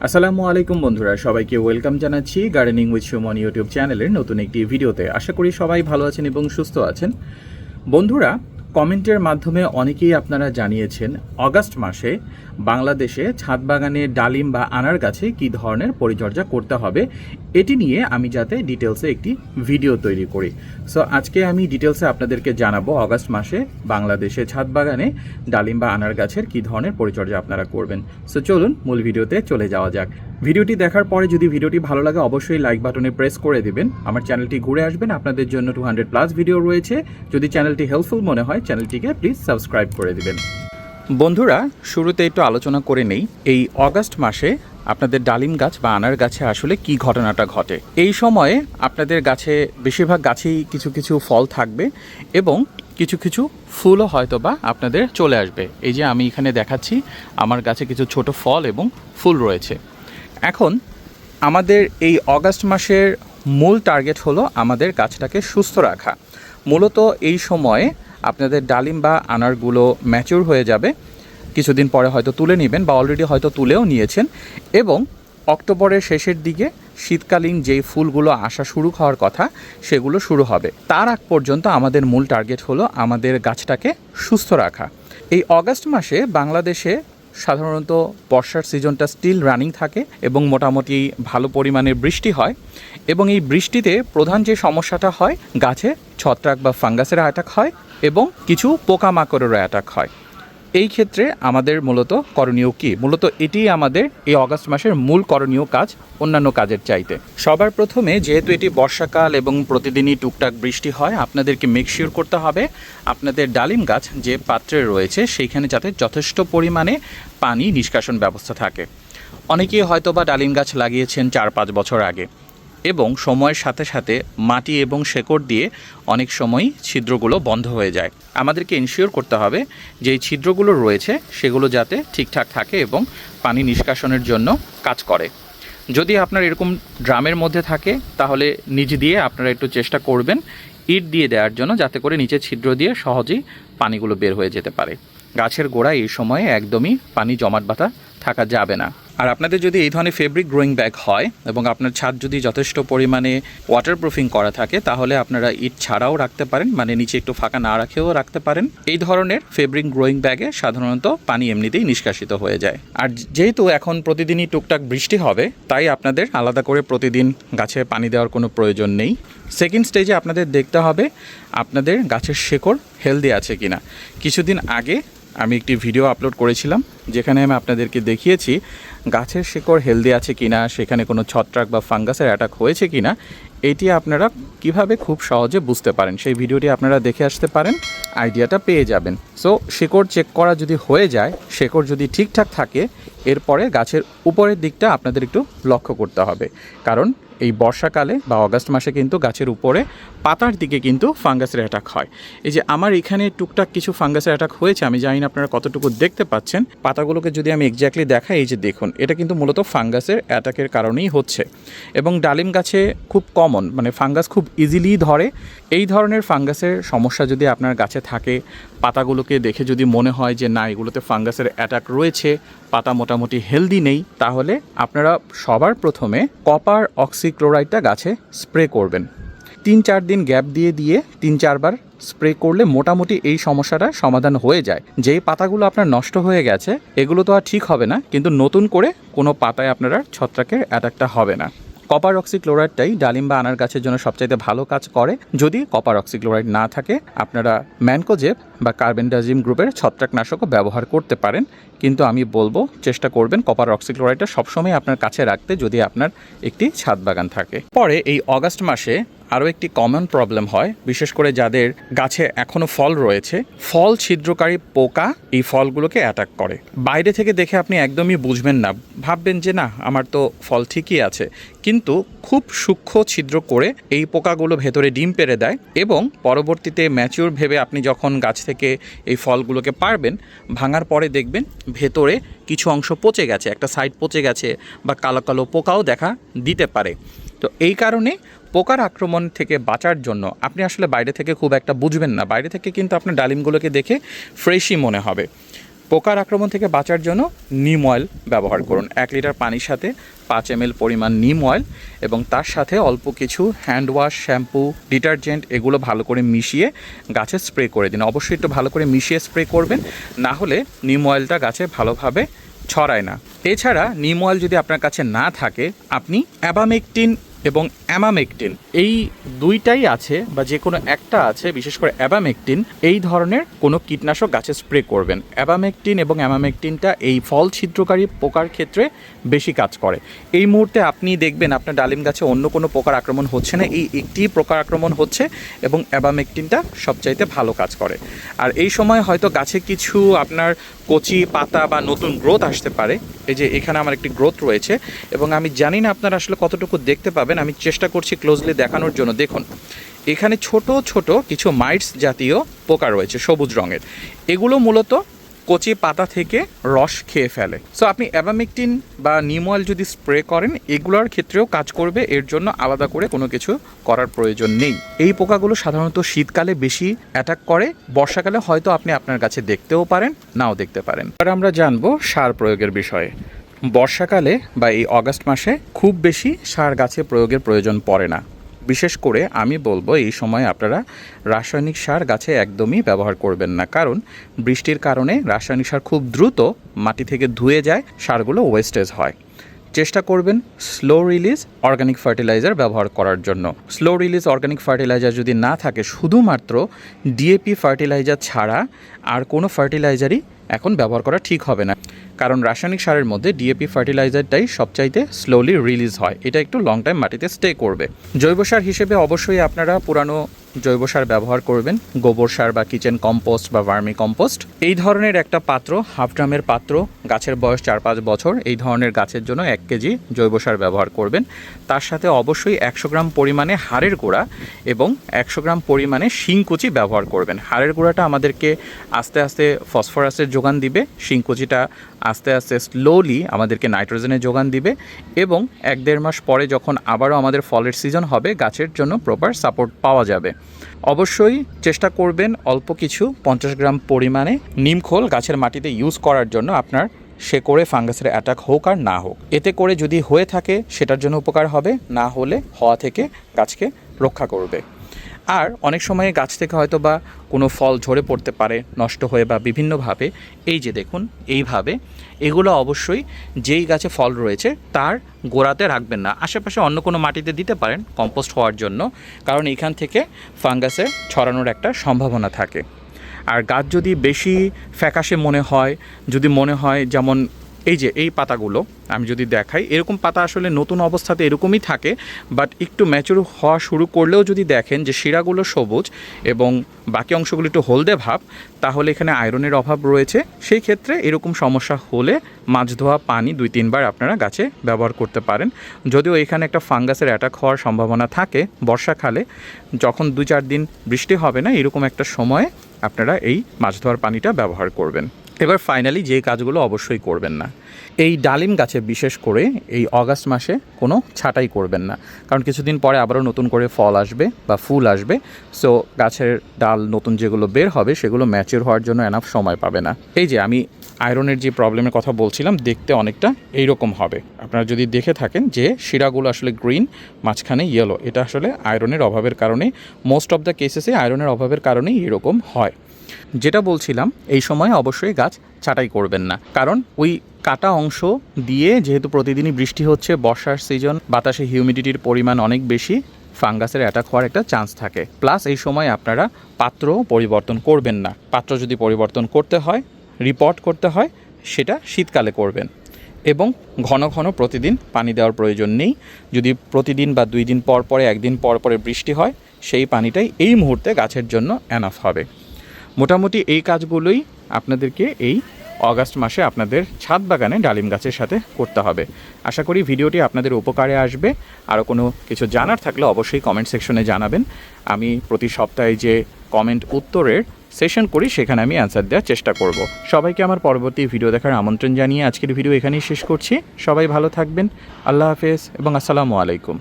আসসালামু আলাইকুম বন্ধুরা, সবাইকে ওয়েলকাম জানাচ্ছি গার্ডেনিং উইথ সুমন ইউটিউব চ্যানেলের নতুন একটি ভিডিওতে। আশা করি সবাই ভালো আছেন এবং সুস্থ আছেন। বন্ধুরা, কমেন্টের মাধ্যমে অনেকেই আপনারা জানিয়েছেন অগাস্ট মাসে বাংলাদেশে ছাদ বাগানে ডালিম বা আনার গাছে কী ধরনের পরিচর্যা করতে হবে, এটি নিয়ে আমি যাতে ডিটেলসে একটি ভিডিও তৈরি করি। সো আজকে আমি ডিটেলসে আপনাদেরকে জানাবো অগাস্ট মাসে বাংলাদেশে ছাদ বাগানে ডালিম বা আনার গাছের কী ধরনের পরিচর্যা আপনারা করবেন। সো চলুন মূল ভিডিওতে চলে যাওয়া যাক। ভিডিওটি দেখার পরে যদি ভিডিওটি ভালো লাগে অবশ্যই লাইক বাটনে প্রেস করে দিবেন। আমার চ্যানেলটি ঘুরে আসবেন, আপনাদের জন্য 200+ ভিডিও রয়েছে। যদি চ্যানেলটি হেল্পফুল মনে হয় চ্যানেলটিকে প্লিজ সাবস্ক্রাইব করে দিবেন। বন্ধুরা, শুরুতে একটু আলোচনা করে নেই এই অগাস্ট মাসে আপনাদের ডালিম গাছ বা আনার গাছে আসলে কি ঘটনাটা ঘটে। এই সময়ে আপনাদের গাছে বেশিরভাগ গাছেই কিছু কিছু ফল থাকবে এবং কিছু কিছু ফুলও হয়তো বা আপনাদের চলে আসবে। এই যে আমি এখানে দেখাচ্ছি আমার গাছে কিছু ছোট ফল এবং ফুল রয়েছে। এখন আমাদের এই অগাস্ট মাসের মূল টার্গেট হলো আমাদের গাছটাকে সুস্থ রাখা। মূলত এই সময়ে আপনাদের ডালিম বা আনারগুলো ম্যাচিউর হয়ে যাবে, কিছুদিন পরে হয়তো তুলে নেবেন বা অলরেডি হয়তো তুলেও নিয়েছেন, এবং অক্টোবরের শেষের দিকে শীতকালীন যেই ফুলগুলো আসা শুরু হওয়ার কথা সেগুলো শুরু হবে। তার আগ পর্যন্ত আমাদের মূল টার্গেট হলো আমাদের গাছটাকে সুস্থ রাখা। এই অগাস্ট মাসে বাংলাদেশে সাধারণত বর্ষার সিজনটা স্টিল রানিং থাকে এবং মোটামুটি ভালো পরিমাণের বৃষ্টি হয়, এবং এই বৃষ্টিতে প্রধান যে সমস্যাটা হয় গাছে ছত্রাক বা ফাঙ্গাসের অ্যাটাক হয় এবং কিছু পোকামাকড়েরও অ্যাটাক হয়। এই ক্ষেত্রে আমাদের মূলত করণীয় কী? মূলত এটি আমাদের এই অগাস্ট মাসের মূল করণীয় কাজ অন্যান্য কাজের চাইতে। সবার প্রথমে, যেহেতু এটি বর্ষাকাল এবং প্রতিদিনই টুকটাক বৃষ্টি হয়, আপনাদেরকে মেকশিওর করতে হবে আপনাদের ডালিম গাছ যে পাত্রে রয়েছে সেইখানে যাতে যথেষ্ট পরিমাণে পানি নিষ্কাশন ব্যবস্থা থাকে। অনেকেই হয়তো বা ডালিম গাছ লাগিয়েছেন 4-5 বছর আগে, এবং সময়ের সাথে সাথে মাটি এবং শেকড় দিয়ে অনেক সময় ছিদ্রগুলো বন্ধ হয়ে যায়। আমাদেরকে এনশিওর করতে হবে যে এই ছিদ্রগুলো রয়েছে সেগুলো যাতে ঠিকঠাক থাকে এবং পানি নিষ্কাশনের জন্য কাজ করে। যদি আপনার এরকম ড্রামের মধ্যে থাকে তাহলে নিচ দিয়ে আপনারা একটু চেষ্টা করবেন ইট দিয়ে দেওয়ার জন্য, যাতে করে নিচে ছিদ্র দিয়ে সহজেই পানিগুলো বের হয়ে যেতে পারে। গাছের গোড়ায় এই সময়ে একদমই পানি জমাট বাঁধা থাকা যাবে না। আর আপনাদের যদি এই ধরনের ফেব্রিক গ্রোয়িং ব্যাগ হয় এবং আপনার ছাদ যদি যথেষ্ট পরিমাণে ওয়াটারপ্রুফিং করা থাকে তাহলে আপনারা ইট ছাড়াও রাখতে পারেন, মানে নিচে একটু ফাঁকা না রাখেও রাখতে পারেন। এই ধরনের ফেব্রিক গ্রোয়িং ব্যাগে সাধারণত পানি এমনিতেই নিষ্কাশিত হয়ে যায়। আর যেহেতু এখন প্রতিদিনই টুকটাক বৃষ্টি হবে, তাই আপনাদের আলাদা করে প্রতিদিন গাছে পানি দেওয়ার কোনো প্রয়োজন নেই। সেকেন্ড স্টেজে আপনাদের দেখতে হবে আপনাদের গাছের শেকড় হেলদি আছে কিনা। কিছুদিন আগে আমি একটি ভিডিও আপলোড করেছিলাম যেখানে আমি আপনাদেরকে দেখিয়েছি গাছের শিকড় হেলদি আছে কিনা, সেখানে কোনো ছত্রাক বা ফাঙ্গাসের অ্যাটাক হয়েছে কিনা, এটি আপনারা কিভাবে খুব সহজে বুঝতে পারেন সেই ভিডিওটি আপনারা দেখে আসতে পারেন, আইডিয়াটা পেয়ে যাবেন। সো শিকড় চেক করা যদি হয়ে যায়, শিকড় যদি ঠিকঠাক থাকে, এরপরে গাছের উপরের দিকটা আপনাদের একটু লক্ষ্য করতে হবে, কারণ এই বর্ষাকালে বা অগাস্ট মাসে কিন্তু গাছের উপরে পাতার দিকে কিন্তু ফাঙ্গাসের অ্যাটাক হয়। এই যে আমার এখানে টুকটাক কিছু ফাঙ্গাসের অ্যাটাক হয়েছে, আমি জানি না আপনারা কতটুকু দেখতে পাচ্ছেন। পাতাগুলোকে যদি আমি এক্স্যাক্টলি দেখাই, এই যে দেখুন, এটা কিন্তু মূলত ফাঙ্গাসের অ্যাটাকের কারণেই হচ্ছে। এবং ডালিম গাছে খুব কমন, মানে ফাঙ্গাস খুব ইজিলি ধরে। এই ধরনের ফাঙ্গাসের সমস্যা যদি আপনার গাছে থাকে, পাতাগুলোকে দেখে যদি মনে হয় যে না এগুলোতে ফাঙ্গাসের অ্যাটাক রয়েছে, পাতা মোটামুটি হেলদি নেই, তাহলে আপনারা সবার প্রথমে কপার অক্সিক্লোরাইডটা গাছে স্প্রে করবেন। 3-4 দিন গ্যাপ দিয়ে 3-4 বার স্প্রে করলে মোটামুটি এই সমস্যাটা সমাধান হয়ে যায়। যেই পাতাগুলো আপনার নষ্ট হয়ে গেছে এগুলো তো আর ঠিক হবে না, কিন্তু নতুন করে কোনো পাতায় আপনার ছত্রাকের অ্যাটাকটা হবে না। কপার অক্সিক্লোরাইডটাই ডালিম বা আনার গাছের জন্য সবচাইতে ভালো কাজ করে। যদি কপার অক্সিক্লোরাইড না থাকে আপনারা ম্যানকোজেব বা কার্বেন্ডাজিম গ্রুপের ছত্রাকনাশকও ব্যবহার করতে পারেন, কিন্তু আমি বলবো চেষ্টা করবেন কপার অক্সিক্লোরাইডটা সবসময় আপনার কাছে রাখতে যদি আপনার একটি ছাদ বাগান থাকে। পরে এই অগাস্ট মাসে আরও একটি কমন প্রবলেম হয়, বিশেষ করে যাদের গাছে এখনও ফল রয়েছে, ফল ছিদ্রকারী পোকা এই ফলগুলোকে অ্যাটাক করে। বাইরে থেকে দেখে আপনি একদমই বুঝবেন না, ভাববেন যে না আমার তো ফল ঠিকই আছে, কিন্তু খুব সূক্ষ্ম ছিদ্র করে এই পোকাগুলো ভেতরে ডিম পেড়ে দেয় এবং পরবর্তীতে ম্যাচিউর ভেবে আপনি যখন গাছ থেকে এই ফলগুলোকে পারবেন, ভাঙার পরে দেখবেন ভেতরে কিছু অংশ পচে গেছে, একটা সাইড পচে গেছে বা কালো কালো পোকাও দেখা দিতে পারে। তো এই কারণে পোকার আক্রমণ থেকে বাঁচার জন্য আপনি আসলে বাইরে থেকে খুব একটা বুঝবেন না, বাইরে থেকে কিন্তু আপনার ডালিমগুলোকে দেখে ফ্রেশই মনে হবে। পোকার আক্রমণ থেকে বাঁচার জন্য নিম অয়েল ব্যবহার করুন। 1 লিটার পানির সাথে 5 ml পরিমাণ নিম অয়েল এবং তার সাথে অল্প কিছু হ্যান্ড ওয়াশ, শ্যাম্পু, ডিটারজেন্ট এগুলো ভালো করে মিশিয়ে গাছে স্প্রে করে দিন। অবশ্যই একটু ভালো করে মিশিয়ে স্প্রে করবেন, না হলে নিম অয়েলটা গাছে ভালোভাবে ছড়ায় না। এছাড়া নিম অয়েল যদি আপনার কাছে না থাকে, আপনি অ্যাবামেকটিন এবং অ্যামামেকটিন এই দুইটাই আছে বা যে কোনো একটা আছে, বিশেষ করে অ্যাবামেকটিন এই ধরনের কোনো কীটনাশক গাছে স্প্রে করবেন। অ্যাবামেকটিন এবং অ্যামামেকটিনটা এই ফল ছিদ্রকারী পোকার ক্ষেত্রে বেশি কাজ করে। এই মুহূর্তে আপনি দেখবেন আপনার ডালিম গাছে অন্য কোনো পোকার আক্রমণ হচ্ছে না, এই একটি পোকার আক্রমণ হচ্ছে এবং অ্যাবামেকটিনটা সবচাইতে ভালো কাজ করে। আর এই সময় হয়তো গাছে কিছু আপনার কচি পাতা বা নতুন গ্রোথ আসতে পারে। এই যে এখানে আমার একটি গ্রোথ রয়েছে এবং আমি জানি না আপনারা আসলে কতটুকু দেখতে পাবেন, আমি চেষ্টা করছি ক্লোজলি দেখানোর জন্য। দেখুন এখানে ছোট ছোট কিছু মাইটস জাতীয় পোকা রয়েছে সবুজ রঙের, এগুলো মূলত কচি পাতা থেকে রস খেয়ে ফেলে। সো আপনি অ্যাবামেকটিন বা নিম অয়েল যদি স্প্রে করেন, এগুলোর ক্ষেত্রেও কাজ করবে, এর জন্য আলাদা করে কোনো কিছু করার প্রয়োজন নেই। এই পোকাগুলো সাধারণত শীতকালে বেশি অ্যাটাক করে, বর্ষাকালে হয়তো আপনি আপনার কাছে দেখতেও পারেন, নাও দেখতে পারেন। আর আমরা জানবো সার প্রয়োগের বিষয়ে। বর্ষাকালে বা এই অগাস্ট মাসে খুব বেশি সার গাছে প্রয়োগের প্রয়োজন পড়ে না। বিশেষ করে আমি বলবো এই সময় আপনারা রাসায়নিক সার গাছে একদমই ব্যবহার করবেন না, কারণ বৃষ্টির কারণে রাসায়নিক সার খুব দ্রুত মাটি থেকে ধুয়ে যায়, সারগুলো ওয়েস্টেজ হয়। চেষ্টা করবেন স্লো রিলিজ অর্গানিক ফার্টিলাইজার ব্যবহার করার জন্য। স্লো রিলিজ অর্গানিক ফার্টিলাইজার যদি না থাকে, শুধুমাত্র ডিএপি ফার্টিলাইজার ছাড়া আর কোনো ফার্টিলাইজারই এখন ব্যবহার করা ঠিক হবে না, কারণ রাসায়নিক সারের মধ্যে ডিএপি ফার্টিলাইজারটাই সবচাইতে স্লোলি রিলিজ হয়, এটা একটু লং টাইম মাটিতে স্টে করবে। জৈব সার হিসেবে অবশ্যই আপনারা পুরানো জৈব সার ব্যবহার করবেন, গোবর সার বা কিচেন কম্পোস্ট বা ভার্মি কম্পোস্ট। এই ধরনের একটা পাত্র, হাফ ড্রামের পাত্র, গাছের বয়স 4-5 বছর, এই ধরনের গাছের জন্য 1 কেজি জৈব সার ব্যবহার করবেন। তার সাথে অবশ্যই 100 গ্রাম পরিমাণে হাড়ের গুঁড়া এবং 100 গ্রাম পরিমাণে শিংকুচি ব্যবহার করবেন। হাড়ের গুঁড়াটা আমাদেরকে আস্তে আস্তে ফসফরাসের যোগান দিবে, শিংকুচিটা আস্তে আস্তে স্লোলি আমাদেরকে নাইট্রোজেনের যোগান দিবে এবং 1-1.5 মাস পরে যখন আবারও আমাদের ফলের সিজন হবে, গাছের জন্য প্রপার সাপোর্ট পাওয়া যাবে। অবশ্যই চেষ্টা করবেন অল্প কিছু 50 গ্রাম পরিমাণে নিমখোল গাছের মাটিতে ইউজ করার জন্য, আপনার শেকড়ে ফাঙ্গাসের অ্যাটাক হোক আর না হোক। এতে করে যদি হয়ে থাকে সেটার জন্য উপকার হবে, না হলে হওয়া থেকে গাছকে রক্ষা করবে। আর অনেক সময় গাছ থেকে হয়তো বা কোনো ফল ঝরে পড়তে পারে নষ্ট হয়ে বা বিভিন্নভাবে। এই যে দেখুন এইভাবে, এগুলো অবশ্যই যেই গাছে ফল রয়েছে তার গোড়াতে রাখবেন না, আশেপাশে অন্য কোনো মাটিতে দিতে পারেন কম্পোস্ট হওয়ার জন্য, কারণ এখান থেকে ফাঙ্গাসে ছড়ানোর একটা সম্ভাবনা থাকে। আর গাছ যদি বেশি ফ্যাকাশে মনে হয়, যদি মনে হয় যেমন এই যে এই পাতাগুলো আমি যদি দেখাই, এরকম পাতা আসলে নতুন অবস্থাতে এরকমই থাকে, বাট একটু ম্যাচুর হওয়া শুরু করলেও যদি দেখেন যে শিরাগুলো সবুজ এবং বাকি অংশগুলো একটু হলদে ভাব, তাহলে এখানে আয়রনের অভাব রয়েছে। সেই ক্ষেত্রে এরকম সমস্যা হলে মাছ ধোয়া পানি 2-3 বার আপনারা গাছে ব্যবহার করতে পারেন। যদিও এখানে একটা ফাঙ্গাসের অ্যাটাক হওয়ার সম্ভাবনা থাকে বর্ষাকালে, যখন 2-4 দিন বৃষ্টি হবে না, এরকম একটা সময়ে আপনারা এই মাছ ধোয়ার পানিটা ব্যবহার করবেন। এবার ফাইনালি যে কাজগুলো অবশ্যই করবেন না, এই ডালিম গাছে বিশেষ করে এই অগাস্ট মাসে কোনো ছাঁটাই করবেন না, কারণ কিছুদিন পরে আবারও নতুন করে ফল আসবে বা ফুল আসবে। সো গাছের ডাল নতুন যেগুলো বের হবে সেগুলো ম্যাচিউর হওয়ার জন্য এনাফ সময় পাবে না। এই যে আমি আয়রনের যে প্রবলেমের কথা বলছিলাম, দেখতে অনেকটা এইরকম হবে। আপনারা যদি দেখে থাকেন যে শিরাগুলো আসলে গ্রিন, মাঝখানে ইয়েলো, এটা আসলে আয়রনের অভাবের কারণেই, মোস্ট অফ দ্য কেসেসে আয়রনের অভাবের কারণেই এরকম হয়। যেটা বলছিলাম, এই সময় অবশ্যই গাছ ছাঁটাই করবেন না, কারণ ওই কাটা অংশ দিয়ে যেহেতু প্রতিদিনই বৃষ্টি হচ্ছে, বর্ষার সিজন, বাতাসে হিউমিডিটির পরিমাণ অনেক বেশি, ফাঙ্গাসের অ্যাটাক হওয়ার একটা চান্স থাকে। প্লাস এই সময় আপনারা পাত্র পরিবর্তন করবেন না। পাত্র যদি পরিবর্তন করতে হয়, রিপোর্ট করতে হয়, সেটা শীতকালে করবেন এবং ঘন ঘন প্রতিদিন পানি দেওয়ার প্রয়োজন নেই। যদি প্রতিদিন বা 2 দিন পর পরে, 1 দিন পর পরে বৃষ্টি হয়, সেই পানিটাই এই মুহূর্তে গাছের জন্য এনাফ হবে। মোটামুটি এই কাজগুলোই আপনাদেরকে এই অগাস্ট মাসে আপনাদের ছাদ বাগানে ডালিম গাছের সাথে করতে হবে। আশা করি ভিডিওটি আপনাদের উপকারে আসবে। আরও কোনো কিছু জানার থাকলে অবশ্যই কমেন্ট সেকশনে জানাবেন। আমি প্রতি সপ্তাহে যে কমেন্ট উত্তরের সেশন করি সেখানে আমি অ্যান্সার দেওয়ার চেষ্টা করব। সবাইকে আমার পরবর্তী ভিডিও দেখার আমন্ত্রণ জানিয়ে আজকের ভিডিও এখানেই শেষ করছি। সবাই ভালো থাকবেন। আল্লাহ হাফেজ এবং আসসালামু আলাইকুম।